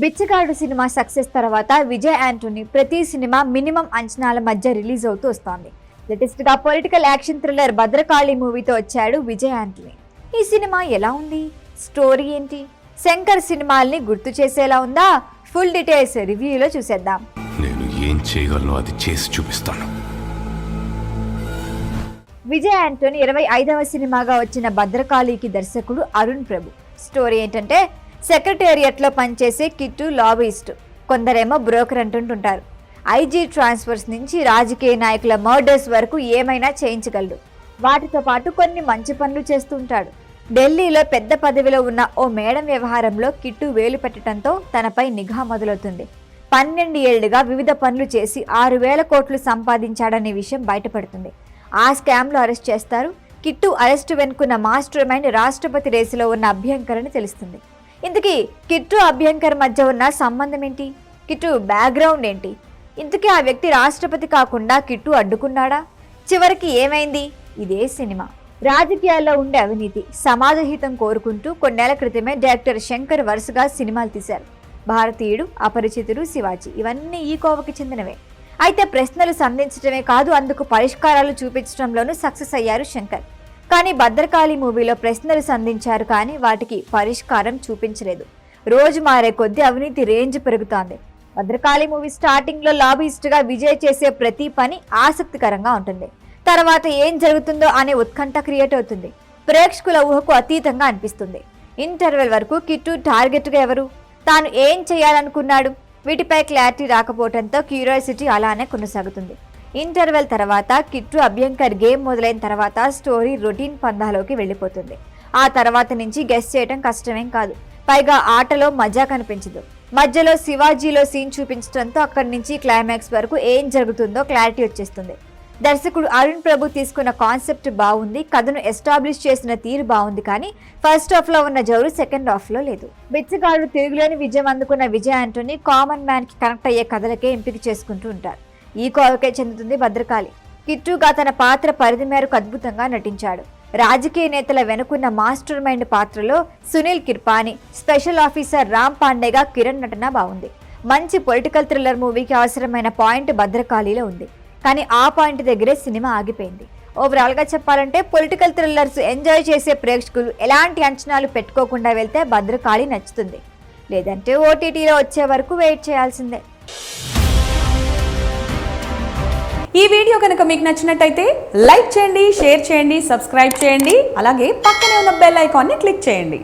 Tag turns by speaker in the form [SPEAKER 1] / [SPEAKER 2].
[SPEAKER 1] బిచ్చగాడు cinema success తర్వాత Vijay Anthony ప్రతి cinema minimum అంచనాల మధ్య రిలీజ్ అవుతూ వస్తోంది. లేటెస్ట్ గా పొలిటికల్ యాక్షన్ థ్రిల్లర్ భద్రకాళి మూవీతో వచ్చాడు విజయ్ యాంటోనీ. ఈ సినిమా ఎలా ఉంది, స్టోరీ ఏంటి, శంకర్ సినిమాల్ని గుర్తు చేసేలా ఉందా? ఫుల్ డీటెయిల్స్ రివ్యూలో చూసేద్దాం.
[SPEAKER 2] నేను ఏం చేయగలను అది చేసి చూపిస్తాను.
[SPEAKER 1] విజయ్ యాంటోనీ 25వ సినిమాగా వచ్చిన భద్రకాళికి దర్శకుడు అరుణ్ ప్రభు. స్టోరీ ఏంటంటే, సెక్రటేరియట్లో పనిచేసే కిట్టు లాబీయిస్ట్, కొందరేమో బ్రోకర్ అంటుంటుంటారు. ఐజీ ట్రాన్స్ఫర్స్ నుంచి రాజకీయ నాయకుల మర్డర్స్ వరకు ఏమైనా చేయించగలడు. వాటితో పాటు కొన్ని మంచి పనులు చేస్తుంటాడు. ఢిల్లీలో పెద్ద పదవిలో ఉన్న ఓ మేడం వ్యవహారంలో కిట్టు వేలు పెట్టడంతో తనపై నిఘా మొదలవుతుంది. 12 ఏళ్లుగా వివిధ పనులు చేసి 6,000 కోట్లు సంపాదించాడనే విషయం బయటపడుతుంది. ఆ స్కామ్లో అరెస్ట్ చేస్తారు. కిట్టు అరెస్టు వెనుకున్న మాస్టర్ మైండ్ రాష్ట్రపతి రేసులో ఉన్న అభ్యంకర్ అని తెలుస్తుంది. ఇంతకీ కిట్టు అభ్యంకర్ మధ్య ఉన్న సంబంధం ఏంటి? కిట్టు బ్యాక్గ్రౌండ్ ఏంటి? ఇంతకీ ఆ వ్యక్తి రాష్ట్రపతి కాకుండా కిట్టు అడ్డుకున్నాడా? చివరికి ఏమైంది? ఇదే సినిమా. రాజకీయాల్లో ఉండే అవినీతి, సమాజహితం కోరుకుంటూ కొన్నేళ్ల క్రితమే డైరెక్టర్ శంకర్ వరుసగా సినిమాలు తీశారు. భారతీయుడు, అపరిచితుడు, శివాజీ ఇవన్నీ ఈ కోవకి చెందినవే. అయితే ప్రశ్నలు సంధించడమే కాదు, అందుకు పరిష్కారాలు చూపించడంలోనూ సక్సెస్ అయ్యారు శంకర్. కానీ భద్రకాళి మూవీలో ప్రశ్నలు సంధించారు, కానీ వాటికి పరిష్కారం చూపించలేదు. రోజు మారే కొద్దీ అవినీతి రేంజ్ పెరుగుతోంది. భద్రకాళి మూవీ స్టార్టింగ్ లో లాబీయిస్ట్గా విజయ్ చేసే ప్రతి పని ఆసక్తికరంగా ఉంటుంది. తర్వాత ఏం జరుగుతుందో అనే ఉత్కంఠ క్రియేట్ అవుతుంది. ప్రేక్షకుల ఊహకు అతీతంగా అనిపిస్తుంది. ఇంటర్వెల్ వరకు కిట్టు టార్గెట్గా ఎవరు, తాను ఏం చేయాలనుకున్నాడు, వీటిపై క్లారిటీ రాకపోవడంతో క్యూరియాసిటీ అలానే కొనసాగుతుంది. ఇంటర్వెల్ తర్వాత కిట్టు అభ్యంకర్ గేమ్ మొదలైన తర్వాత స్టోరీ రొటీన్ పందాలోకి వెళ్ళిపోతుంది. ఆ తర్వాత నుంచి గెస్ చేయడం కష్టమేం కాదు. పైగా ఆటలో మజా కనిపించదు. మధ్యలో శివాజీలో సీన్ చూపించడంతో అక్కడి నుంచి క్లైమాక్స్ వరకు ఏం జరుగుతుందో క్లారిటీ వచ్చేస్తుంది. దర్శకుడు అరుణ్ ప్రభు తీసుకున్న కాన్సెప్ట్ బాగుంది, కథను ఎస్టాబ్లిష్ చేసిన తీరు బాగుంది, కానీ ఫస్ట్ హాఫ్ లో ఉన్న జోరు సెకండ్ హాఫ్ లో లేదు. బిచ్చగాడు తిరుగులేని విజయం అందుకున్న విజయ్ యాంటోనీ కామన్ మ్యాన్ కి కనెక్ట్ అయ్యే కథలకే ఎంపిక చేసుకుంటూ ఉంటారు. ఈ కోవకే చెందుతుంది భద్రకాళి. కిట్టుగా తన పాత్ర పరిధి మేరకు అద్భుతంగా నటించాడు. రాజకీయ నేతల వెనుకున్న మాస్టర్ మైండ్ పాత్రలో సునీల్ కిర్పాని, స్పెషల్ ఆఫీసర్ రామ్ పాండేగా కిరణ్ నటన బాగుంది. మంచి పొలిటికల్ థ్రిల్లర్ మూవీకి అవసరమైన పాయింట్ భద్రకాళిలో ఉంది, కానీ ఆ పాయింట్ దగ్గరే సినిమా ఆగిపోయింది. ఓవరాల్ గా చెప్పాలంటే పొలిటికల్ థ్రిల్లర్స్ ఎంజాయ్ చేసే ప్రేక్షకులు ఎలాంటి అంచనాలు పెట్టుకోకుండా వెళ్తే భద్రకాళి నచ్చుతుంది. లేదంటే ఓటీటీలో వచ్చే వరకు వెయిట్ చేయాల్సిందే.
[SPEAKER 3] ఈ వీడియో కనుక మీకు నచ్చినట్టయితే లైక్ చేయండి, షేర్ చేయండి, సబ్స్క్రైబ్ చేయండి. అలాగే పక్కనే ఉన్న బెల్ ఐకాన్ని క్లిక్ చేయండి.